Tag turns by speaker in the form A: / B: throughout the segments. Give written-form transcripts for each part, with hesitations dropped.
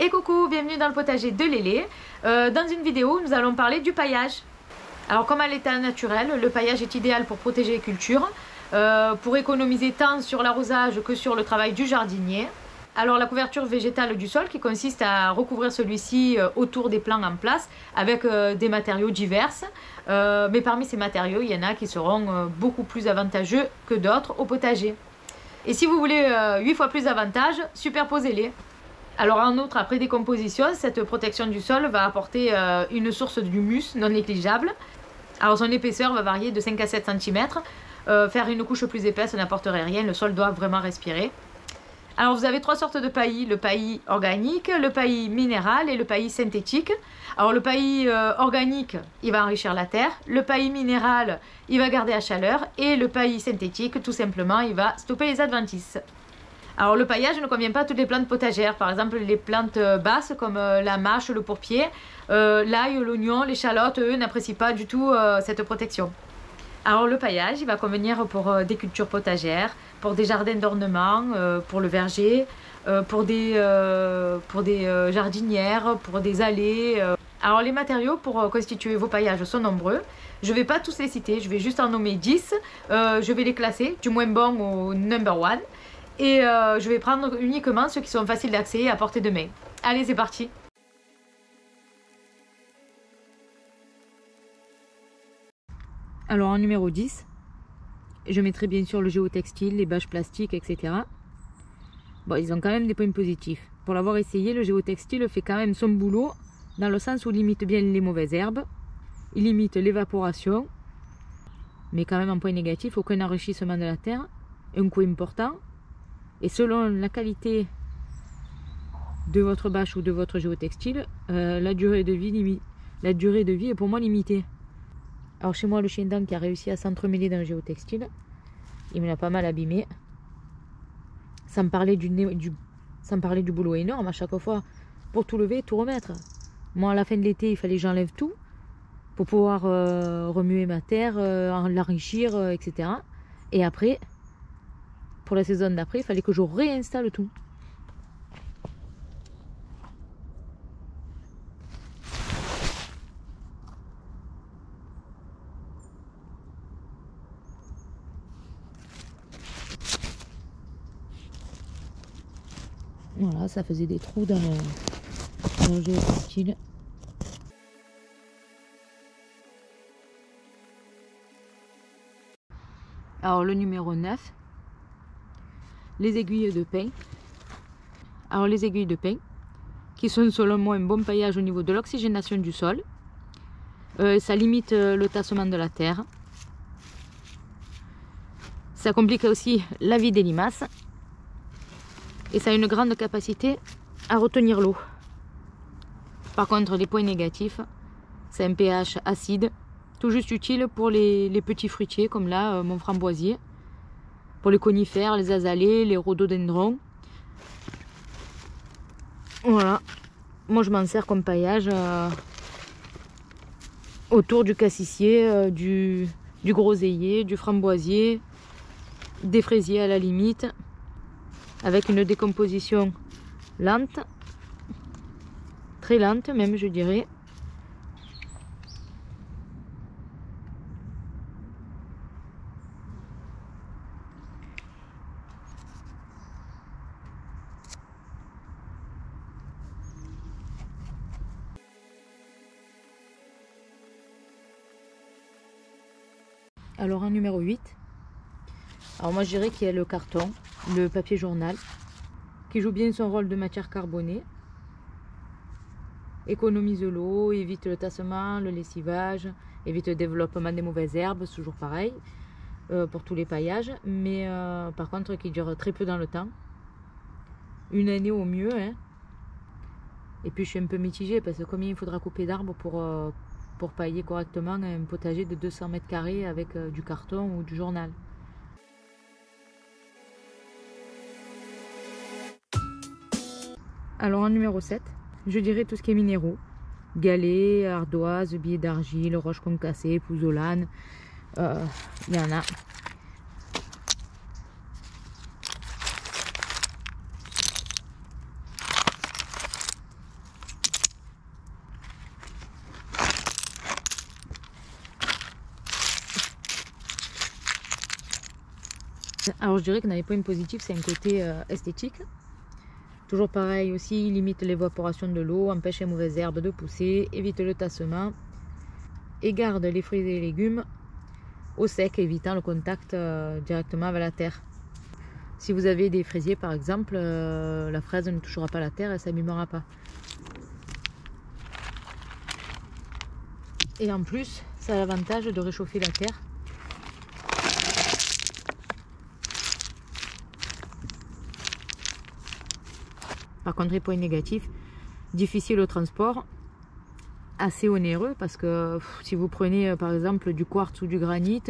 A: Et coucou, bienvenue dans le potager de Lélé. Dans une vidéo, nous allons parler du paillage. Alors comme à l'état naturel, le paillage est idéal pour protéger les cultures, pour économiser tant sur l'arrosage que sur le travail du jardinier. Alors la couverture végétale du sol qui consiste à recouvrir celui-ci autour des plants en place avec des matériaux divers. Mais parmi ces matériaux, il y en a qui seront beaucoup plus avantageux que d'autres au potager. Et si vous voulez 8 fois plus d'avantages, superposez-les. Alors en outre, après décomposition, cette protection du sol va apporter une source d'humus non négligeable. Alors son épaisseur va varier de 5 à 7 cm. Faire une couche plus épaisse n'apporterait rien, le sol doit vraiment respirer. Alors vous avez trois sortes de paillis, le paillis organique, le paillis minéral et le paillis synthétique. Alors le paillis organique, il va enrichir la terre, le paillis minéral, il va garder la chaleur et le paillis synthétique, tout simplement, il va stopper les adventices. Alors le paillage ne convient pas à toutes les plantes potagères, par exemple les plantes basses comme la mâche, le pourpier, l'ail, l'oignon, l'échalote, eux n'apprécient pas du tout cette protection. Alors le paillage, il va convenir pour des cultures potagères, pour des jardins d'ornement, pour le verger, pour des jardinières, pour des allées. Alors les matériaux pour constituer vos paillages sont nombreux. Je ne vais pas tous les citer, je vais juste en nommer 10. Je vais les classer du moins bon au number one. Et je vais prendre uniquement ceux qui sont faciles d'accès et à portée de main. Allez, c'est parti! Alors en numéro 10, je mettrai bien sûr le géotextile, les bâches plastiques, etc. Bon, ils ont quand même des points positifs. Pour l'avoir essayé, le géotextile fait quand même son boulot, dans le sens où il limite bien les mauvaises herbes, il limite l'évaporation, mais quand même en point négatif, aucun enrichissement de la terre, un coût important. Et selon la qualité de votre bâche ou de votre géotextile, la durée de vie est pour moi limitée. Alors chez moi, le chien dent qui a réussi à s'entremêler dans le géotextile, il me l'a pas mal abîmé. Sans parler du boulot énorme à chaque fois pour tout lever, tout remettre. Moi, à la fin de l'été, il fallait que j'enlève tout pour pouvoir remuer ma terre, l'enrichir, etc. Et après, pour la saison d'après, il fallait que je réinstalle tout. Voilà, ça faisait des trous dans le géotextile. Alors le numéro 9, les aiguilles de pin. Alors les aiguilles de pin, qui sont selon moi un bon paillage au niveau de l'oxygénation du sol. Ça limite le tassement de la terre. Ça complique aussi la vie des limaces. Et ça a une grande capacité à retenir l'eau. Par contre, les points négatifs, c'est un pH acide, tout juste utile pour les petits fruitiers, comme là, mon framboisier, pour les conifères, les azalées, les rhododendrons. Voilà, moi je m'en sers comme paillage autour du cassissier, du groseillier, du framboisier, des fraisiers à la limite, avec une décomposition lente, très lente même je dirais. Alors en numéro 8, alors moi je dirais qu'il y a le carton, le papier journal, qui joue bien son rôle de matière carbonée, économise l'eau, évite le tassement, le lessivage, évite le développement des mauvaises herbes, c'est toujours pareil pour tous les paillages, mais par contre qui dure très peu dans le temps, une année au mieux, hein. Et puis je suis un peu mitigée parce que combien il faudra couper d'arbres pour pailler correctement un potager de 200 mètres carrés avec du carton ou du journal. Alors en numéro 7, je dirais tout ce qui est minéraux. Galets, ardoise, billets d'argile, roches concassées, pouzzolane, il y en a. Alors je dirais que dans les points positifs, c'est un côté esthétique. Toujours pareil aussi, il limite l'évaporation de l'eau, empêche les mauvaises herbes de pousser, évite le tassement et garde les fruits et légumes au sec, évitant le contact directement avec la terre. Si vous avez des fraisiers par exemple, la fraise ne touchera pas la terre et ça s'abîmera pas. Et en plus, ça a l'avantage de réchauffer la terre. Par contre, les points négatifs, difficile au transport, assez onéreux parce que si vous prenez par exemple du quartz ou du granit,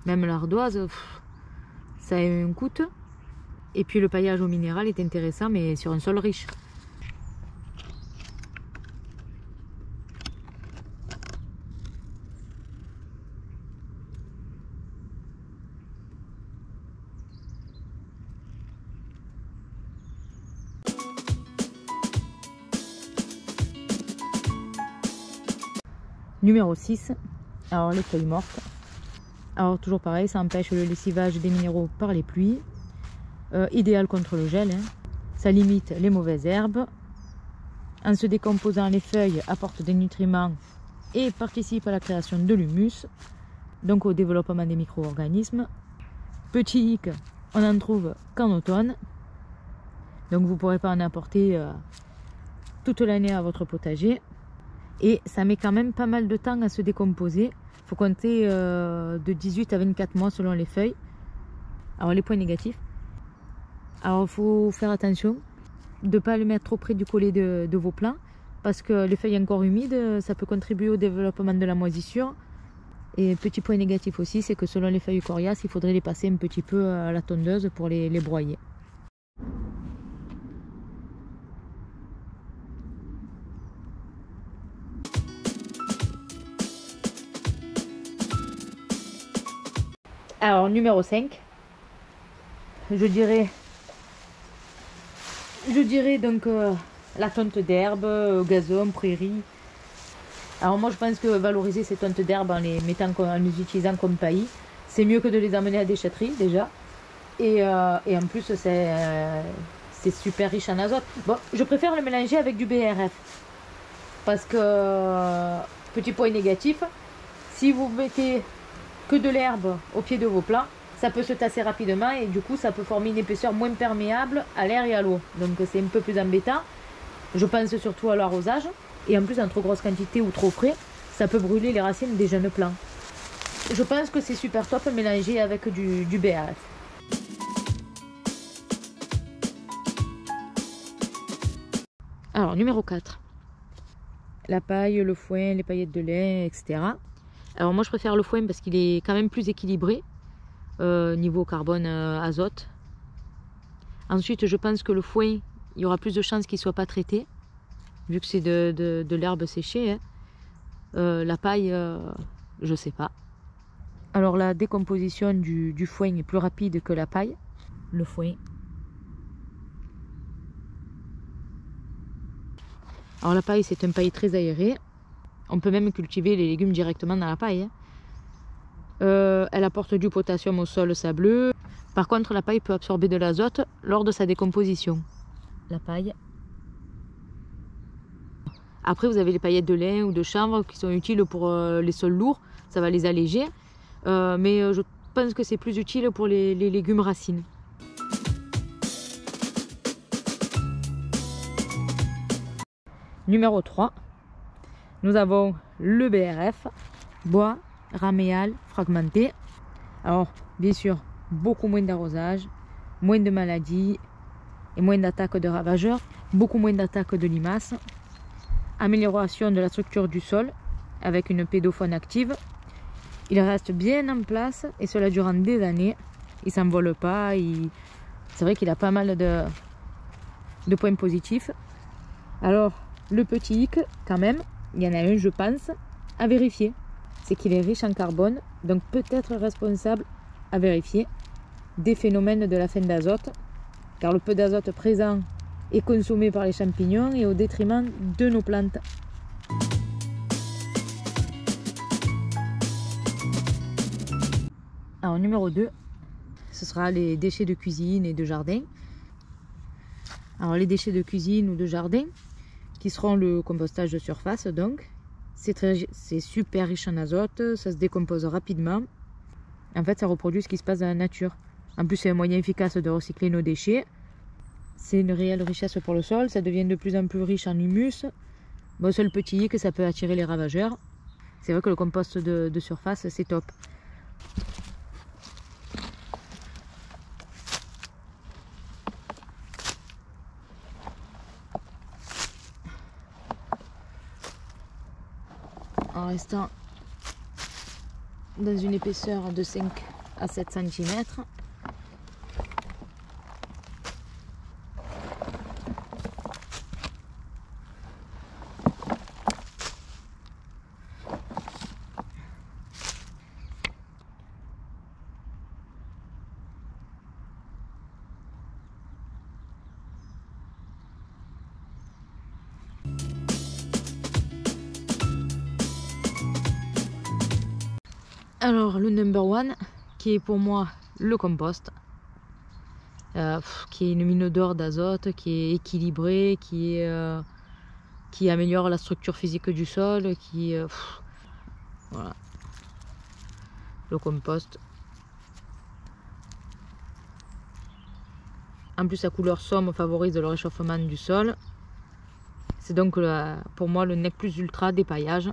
A: même l'ardoise, ça a un coût. Et puis le paillage au minéral est intéressant mais sur un sol riche. Numéro 6, alors les feuilles mortes. Alors toujours pareil, ça empêche le lessivage des minéraux par les pluies. Idéal contre le gel. Ça limite les mauvaises herbes. En se décomposant, les feuilles apportent des nutriments et participent à la création de l'humus, donc au développement des micro-organismes. Petit hic, on n'en trouve qu'en automne. Donc vous ne pourrez pas en apporter toute l'année à votre potager. Et ça met quand même pas mal de temps à se décomposer. Il faut compter de 18 à 24 mois selon les feuilles. Alors les points négatifs. Alors il faut faire attention de ne pas le mettre trop près du collet de vos plants. Parce que les feuilles encore humides, ça peut contribuer au développement de la moisissure. Et petit point négatif aussi, c'est que selon les feuilles coriaces, il faudrait les passer un petit peu à la tondeuse pour les broyer. Alors numéro 5, je dirais donc la tonte d'herbe, gazon, prairie. Alors moi je pense que valoriser ces tontes d'herbe en les utilisant comme paillis, c'est mieux que de les amener à la déchetterie déjà. Et en plus c'est super riche en azote. Bon, je préfère le mélanger avec du BRF. Parce que, petit point négatif, si vous mettez que de l'herbe au pied de vos plants, ça peut se tasser rapidement et du coup ça peut former une épaisseur moins perméable à l'air et à l'eau. Donc c'est un peu plus embêtant. Je pense surtout à l'arrosage. Et en plus en trop grosse quantité ou trop frais, ça peut brûler les racines des jeunes plants. Je pense que c'est super top mélangé avec du BRF. Alors numéro 4. La paille, le foin, les paillettes de lait, etc. Alors moi je préfère le foin parce qu'il est quand même plus équilibré niveau carbone, azote. Ensuite je pense que le foin, il y aura plus de chances qu'il ne soit pas traité, vu que c'est de l'herbe séchée. Hein. La paille, je sais pas. Alors la décomposition du foin est plus rapide que la paille. Le foin. Alors la paille c'est un paille très aéré. On peut même cultiver les légumes directement dans la paille. Hein. Elle apporte du potassium au sol sableux. Par contre, la paille peut absorber de l'azote lors de sa décomposition. La paille. Après, vous avez les paillettes de lin ou de chanvre qui sont utiles pour les sols lourds. Ça va les alléger. Mais je pense que c'est plus utile pour les légumes racines. Numéro 3. Nous avons le BRF, bois, raméal, fragmenté. Alors, bien sûr, beaucoup moins d'arrosage, moins de maladies et moins d'attaques de ravageurs, beaucoup moins d'attaques de limaces, amélioration de la structure du sol avec une pédofaune active. Il reste bien en place et cela durant des années. Il ne s'envole pas. C'est vrai qu'il a pas mal de points positifs. Alors, le petit hic, quand même, il y en a un, je pense, à vérifier. C'est qu'il est riche en carbone, donc peut-être responsable, à vérifier, des phénomènes de la fin d'azote, car le peu d'azote présent est consommé par les champignons et au détriment de nos plantes. Alors numéro 2, ce sera les déchets de cuisine et de jardin. Alors les déchets de cuisine ou de jardin, qui seront le compostage de surface donc. C'est super riche en azote, ça se décompose rapidement. En fait, ça reproduit ce qui se passe dans la nature. En plus, c'est un moyen efficace de recycler nos déchets. C'est une réelle richesse pour le sol, ça devient de plus en plus riche en humus. Bon, seul petit hic, ça peut attirer les ravageurs. C'est vrai que le compost de surface, c'est top. En restant dans une épaisseur de 5 à 7 cm. Alors le number one, qui est pour moi le compost, qui est une mine d'or d'azote, qui est équilibré, qui améliore la structure physique du sol, voilà, le compost. En plus, sa couleur sombre favorise le réchauffement du sol. C'est donc pour moi le nec plus ultra des paillages.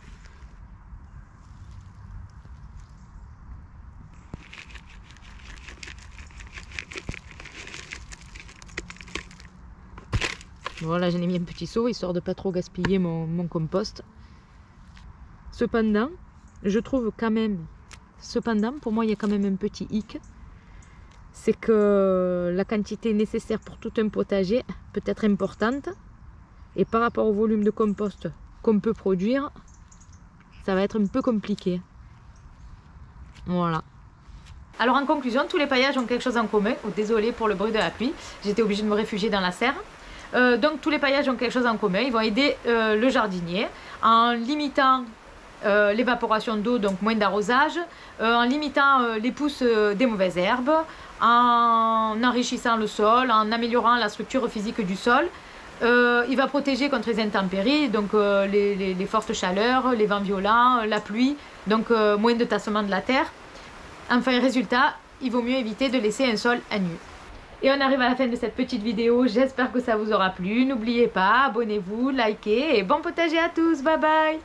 A: Voilà, j'en ai mis un petit seau histoire de pas trop gaspiller mon compost. Cependant, je trouve quand même, pour moi il y a quand même un petit hic. C'est que la quantité nécessaire pour tout un potager peut être importante. Et par rapport au volume de compost qu'on peut produire, ça va être un peu compliqué. Voilà. Alors en conclusion, tous les paillages ont quelque chose en commun. Oh, désolée pour le bruit de la pluie, j'étais obligée de me réfugier dans la serre. Donc tous les paillages ont quelque chose en commun, ils vont aider le jardinier en limitant l'évaporation d'eau, donc moins d'arrosage, en limitant les pousses des mauvaises herbes, en enrichissant le sol, en améliorant la structure physique du sol. Il va protéger contre les intempéries, donc les fortes chaleurs, les vents violents, la pluie, donc moins de tassement de la terre. Enfin, résultat, il vaut mieux éviter de laisser un sol à nu. Et on arrive à la fin de cette petite vidéo, j'espère que ça vous aura plu. N'oubliez pas, abonnez-vous, likez et bon potager à tous, bye bye!